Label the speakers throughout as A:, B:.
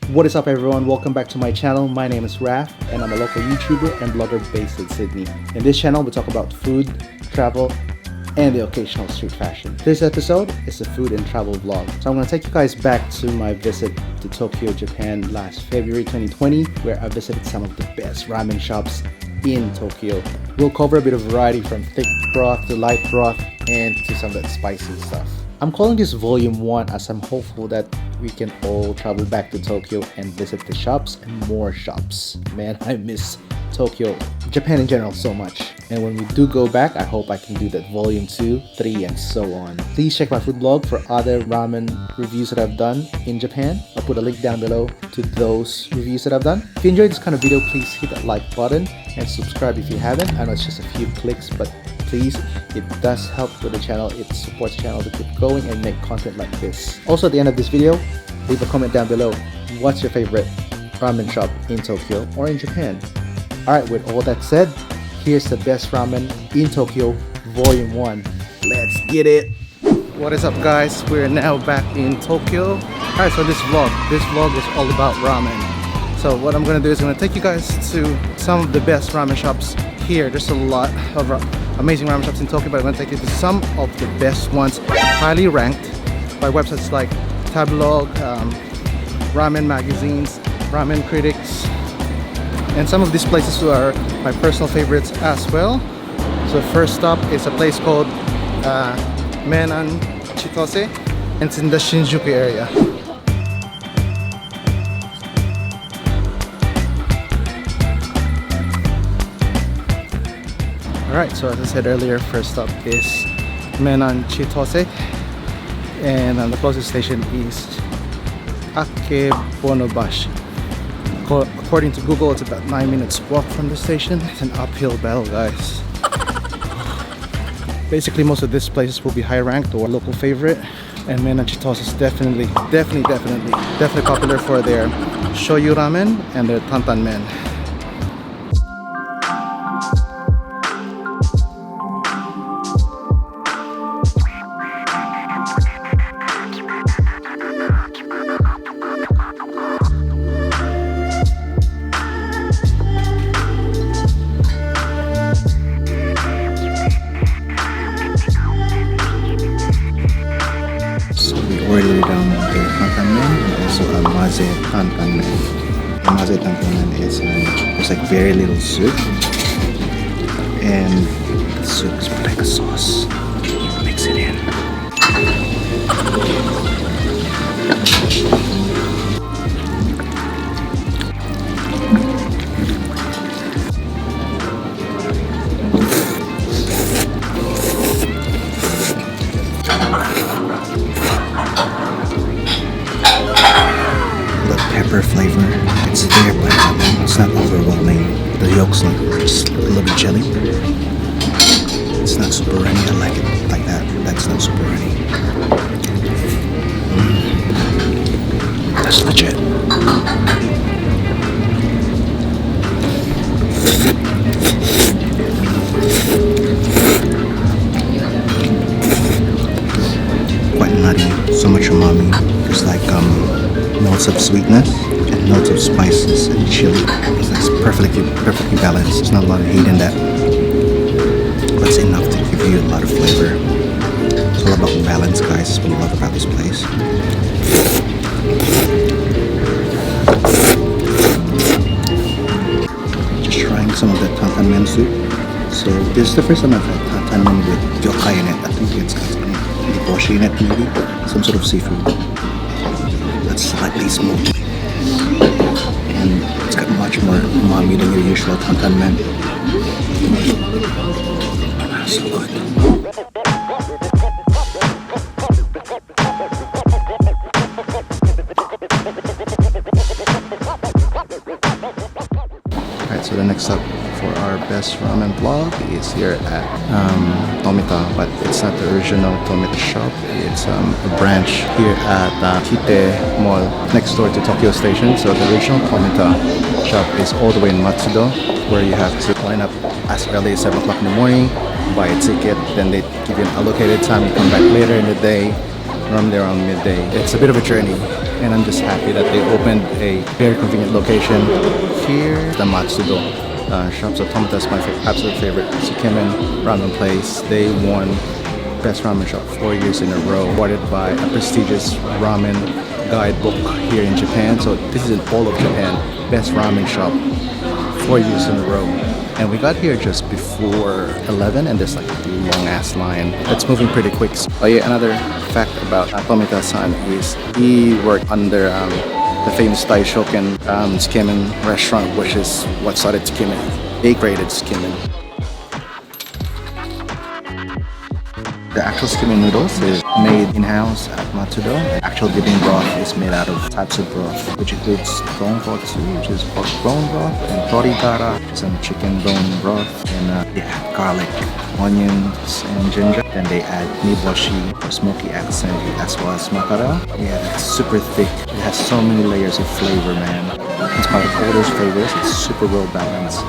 A: What is up everyone, welcome back to my channel. My name is Raf and I'm a local YouTuber and blogger based in Sydney. In this channel we talk about food, travel, and the occasional street fashion. This episode is a food and travel vlog. So I'm going to take you guys back to my visit to Tokyo, Japan last February 2020 where I visited some of the best ramen shops in Tokyo. We'll cover a bit of variety from thick broth to light broth and to some of that spicy stuff. I'm calling this volume 1 as I'm hopeful that we can all travel back to Tokyo and visit the shops and more shops. Man, I miss Tokyo, Japan in general so much. And when we do go back, I hope I can do that volume 2, 3 and so on. Please check my food blog for other ramen reviews that I've done in Japan. I'll put a link down below to those reviews that I've done. If you enjoyed this kind of video, please hit that like button and subscribe if you haven't. I know it's just a few clicks, but please, it does help with the channel. It supports the channel to keep going and make content like this. Also at the end of this video, leave a comment down below. What's your favorite ramen shop in Tokyo or in Japan? Alright, with all that said, here's the best ramen in Tokyo, volume 1. Let's get it! What is up guys? We're now back in Tokyo. Alright, so this vlog is all about ramen. So what I'm gonna do is I'm gonna take you guys to some of the best ramen shops here. There's a lot of amazing ramen shops in Tokyo, but I'm gonna take you to some of the best ones, highly ranked by websites like Tabelog, ramen magazines, ramen critics, and some of these places are my personal favorites as well. So first stop is a place called Menya and it's in the Shinjuku area. Alright, so as I said earlier, first stop is Menya and the closest station is Akebonobashi. According to Google, it's about 9 minutes walk from the station. It's an uphill battle, guys. Basically, most of these places will be high ranked or local favorite, and Menya is definitely popular for their shoyu ramen and their tantan men.
B: Ordered the tantan men and also a maze tantan men. The maze tantan men is it's like very little soup, and the soup is like a sauce. You mix it in. Pepper flavor, it's there, but it's not overwhelming. The yolk's not just a little bit jelly. It's not super runny. I like it like that. That's not super runny. That's legit. Quite nutty. So much umami. There's like notes of sweetness and notes of spices and chili. It's perfectly balanced. There's not a lot of heat in that, but it's enough to give you a lot of flavor. It's all about balance, guys. That's what I love about this place. Just trying some of the tantan men soup. So this is the first time I've had tantan men with yokai in it. I think it's got some niboshi in it, maybe some sort of seafood. Slightly smoky, and it's got much more umami than your usual tantan men. So good. Alright, so the next stop for our best ramen vlog is here at Tomita, but it's not the original Tomita shop. It's a branch here at Kite Mall next door to Tokyo Station. So the original Tomita shop is all the way in Matsudo, where you have to line up as early as 7 o'clock in the morning, buy a ticket, then they give you an allocated time. You come back later in the day, normally around midday. It's a bit of a journey. and I'm just happy that they opened a very convenient location here. The Matsudo shop. So Tomita is my absolute favorite Tsukemen ramen place. They won Best Ramen Shop 4 years in a row, awarded by a prestigious ramen guidebook here in Japan. So this is in all of Japan, Best Ramen Shop 4 years in a row. And we got here just before 11, and there's like a long ass line. It's moving pretty quick. Oh yeah, another fact about Tomita-san is he worked under the famous Taishoken Tsukemen restaurant, which is what started Tsukemen. They created Tsukemen. The actual Tsukemen noodles is made in-house at Matsudo. The actual dipping broth is made out of tatsu broth, which includes tonkotsu, which is pork bone broth, and torigara, some chicken bone broth, and they add garlic, onions, and ginger. Then they add niboshi for smoky accent, as well as makara. Yeah, it's super thick. It has so many layers of flavor, man. In spite of all those flavors, it's super well balanced.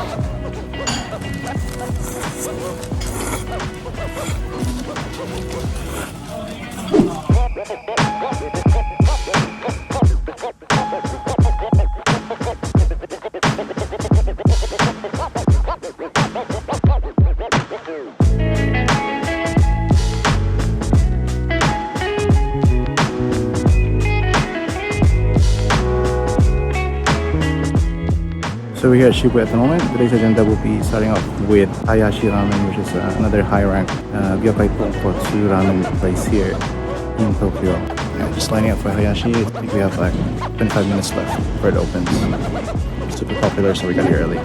B: So we're here at Shibuya at the moment. Today's agenda will be starting off with Hayashi Ramen, which is another high-ranked Gyokai Tonkotsu ramen place here in Tokyo. Yeah, just lining up for Hayashi. I think we have like 25 minutes left before it opens. It's super popular, so we got here early.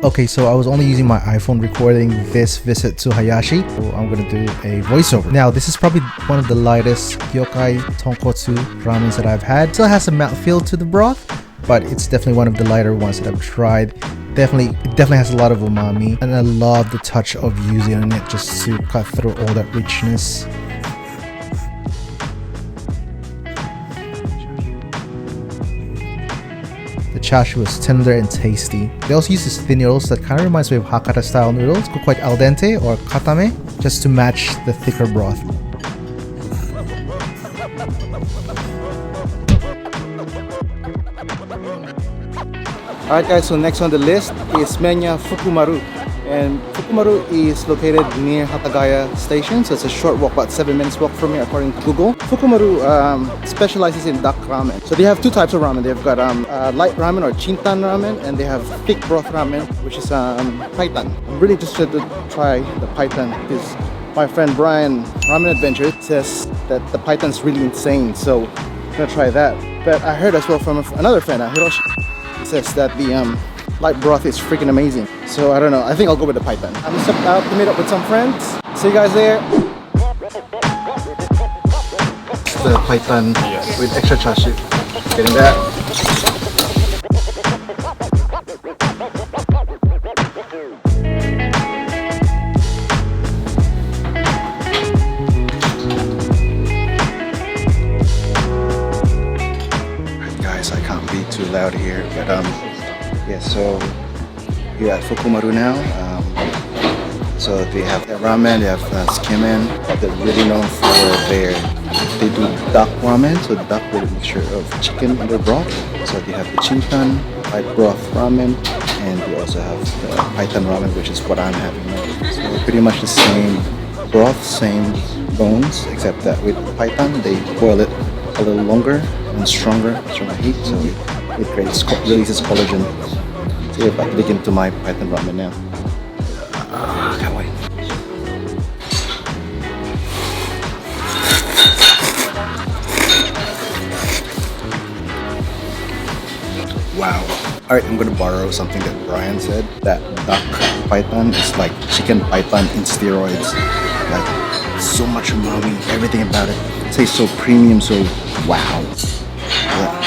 A: Okay, so I was only using my iPhone recording this visit to Hayashi, so I'm gonna do a voiceover. Now, this is probably one of the lightest Gyokai Tonkotsu ramens that I've had. It still has a mouthfeel to the broth, but it's definitely one of the lighter ones that I've tried. It definitely has a lot of umami, and I love the touch of yuzu in it just to cut through all that richness. The chashu is tender and tasty. They also use these thin noodles that kind of reminds me of Hakata style noodles, cooked quite al dente or katame, just to match the thicker broth. Alright guys, so next on the list is Menya Fukumaru. And Tokumaru is located near Hatagaya Station, so it's a short walk, about 7 minutes walk from here according to Google. Tokumaru specializes in duck ramen. So they have two types of ramen. They've got light ramen or chintan ramen, and they have thick broth ramen, which is paitan. I'm really interested to try the paitan because my friend Brian, Ramen Adventure, says that the paitan is really insane, so I'm gonna try that. But I heard as well from another friend, Hiroshi, says that the light broth is freaking amazing. So I don't know, I think I'll go with the paitan. I'm just about to meet up with some friends. See you guys there.
B: The paitan with extra chashu. Getting that. Guys, I can't be too loud here, but yeah, so you're at Tokumaru now. So they have ramen, they have tsukemen, but they're really known for they do duck ramen, so duck with a mixture of chicken in their broth. So they have the chintan, light broth ramen, and they also have the paitan ramen, which is what I'm having now. So pretty much the same broth, same bones, except that with paitan, they boil it a little longer and stronger heat, so it releases collagen. So we're about to dig into my paitan ramen now. Can't wait. Wow. Alright, I'm gonna borrow something that Brian said, that duck paitan is like chicken paitan in steroids. Like, so much umami, everything about it. It tastes so premium, so wow. Yeah.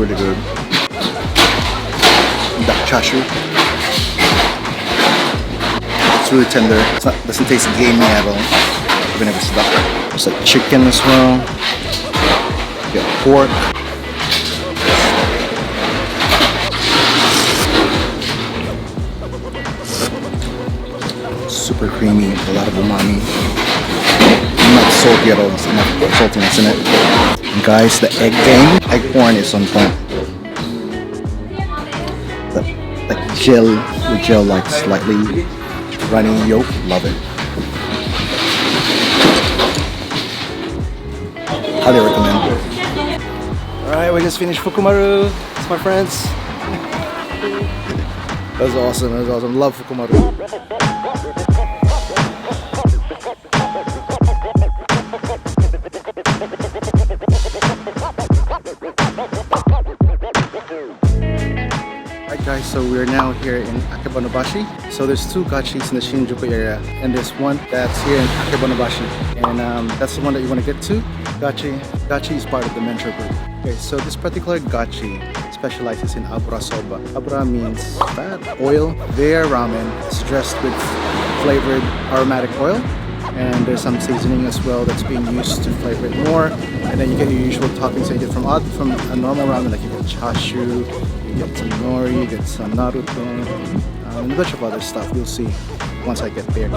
B: really good. The chashu. It's really tender. Doesn't taste gamey at all, even if it's duck. There's like chicken as well. You got pork. Super creamy, a lot of umami. Not salty at all. There's enough saltiness in it. And guys, the egg corn is on point. The gel like slightly runny yolk, love it. Highly recommend.
A: Alright, we just finished Fukumaru. It's my friends. That was awesome. That was awesome. Love Fukumaru. Alright guys, so we're now here in Akebanabashi. So there's two gachis in the Shinjuku area, and there's one that's here in Akebanabashi, and that's the one that you want to get to. Gachi is part of the Menya group. Okay, so this particular gachi specializes in aburasoba. Abura means fat, oil. Their ramen is dressed with flavored aromatic oil, and there's some seasoning as well that's being used to flavor it more. And then you get your usual toppings that you get from a normal ramen, like you get chashu, you get some nori, you get some naruto, and a bunch of other stuff. You'll see once I get there.
B: So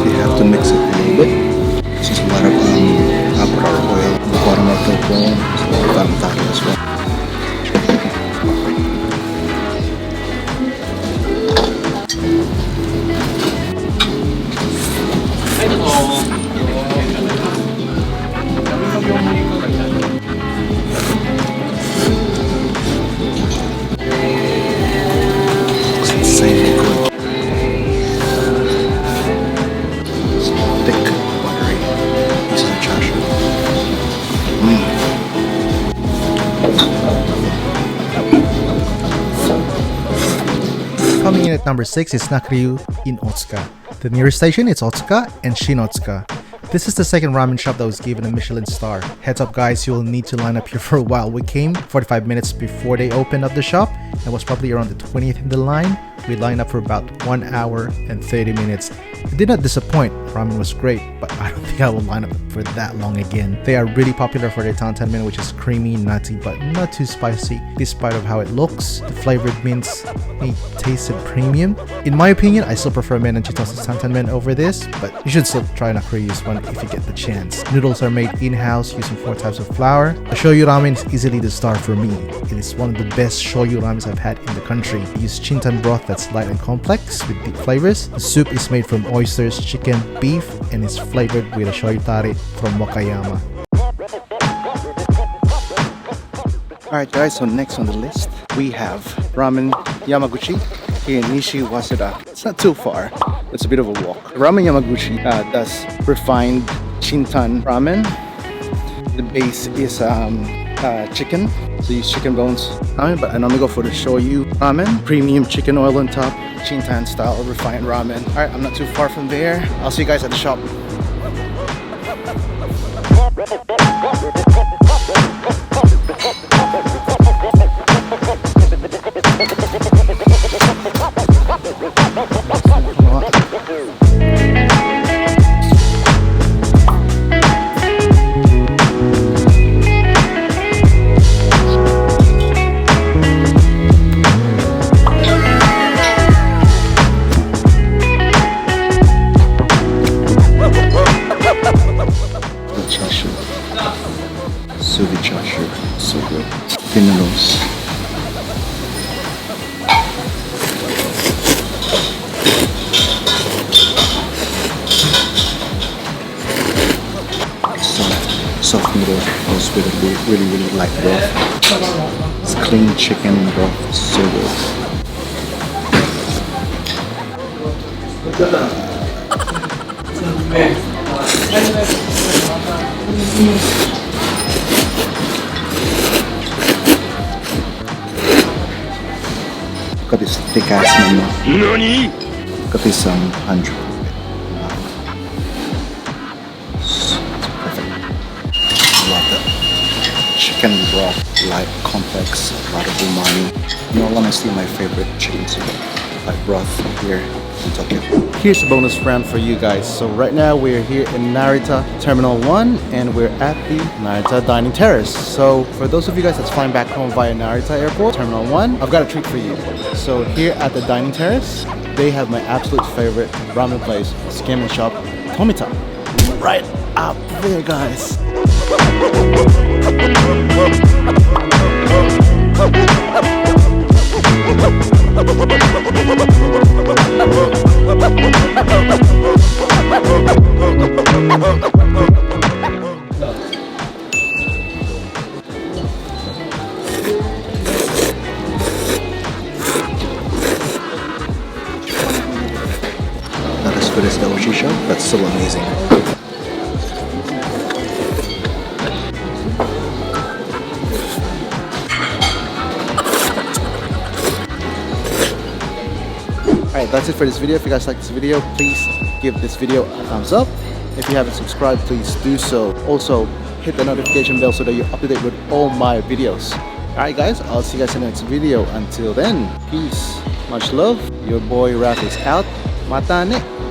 B: you have to mix it a little bit. This is a lot of abura oil, the bottom of the bowl, so tarantado as well.
A: Coming in at number 6 is Nakiryu in Otsuka. The nearest station is Otsuka and Shin-Otsuka. This is the second ramen shop that was given a Michelin star. Heads up guys, you'll need to line up here for a while. We came 45 minutes before they opened up the shop and was probably around the 20th in the line. We lined up for about 1 hour and 30 minutes. It did not disappoint. Ramen was great, but I don't think I will line up for that long again. They are really popular for their tantanmen, which is creamy, nutty, but not too spicy. Despite of how it looks, the flavored mints may taste premium. In my opinion, I still prefer Men and Chitos's tantanmen over this, but you should still try Nakiryu's one if you get the chance. Noodles are made in-house using 4 types of flour. The shoyu ramen is easily the star for me. It is one of the best shoyu ramens I've had in the country. I use chintan broth that's light and complex with deep flavors. The soup is made from oysters, chicken, beef, and is flavored with a shoyu tare from Wakayama. Alright guys, so next on the list we have Ramen Yamaguchi here in Nishi Waseda. It's not too far, it's a bit of a walk. Ramen Yamaguchi does refined chintan ramen. The base is chicken, so use chicken bones ramen, but I normally go for the shoyu ramen. Premium chicken oil on top, chintan style refined ramen. Alright, I'm not too far from there. I'll see you guys at the shop.
B: So good. Thin noodles. Soft noodle, also with a really light broth. It's clean chicken broth, so good. Look at this thick ass menu. Look at this 100. chicken broth, light, complex, a lot of umami. In all honesty, my favorite chicken soup, like broth here in Tokyo.
A: Here's a bonus round for you guys. So right now we're here in Narita Terminal 1 and we're at the Narita Dining Terrace. So for those of you guys that's flying back home via Narita Airport, Terminal 1, I've got a treat for you. So here at the Dining Terrace, they have my absolute favorite ramen place, Ramen shop, Tomita. Right up there, guys.
B: Not as good as the Oshi shop, but still amazing.
A: Alright, that's it for this video. If you guys like this video, please give this video a thumbs up. If you haven't subscribed, please do so. Also, hit the notification bell so that you're up to date with all my videos. Alright guys, I'll see you guys in the next video. Until then, peace, much love. Your boy Raph is out. Mata ne.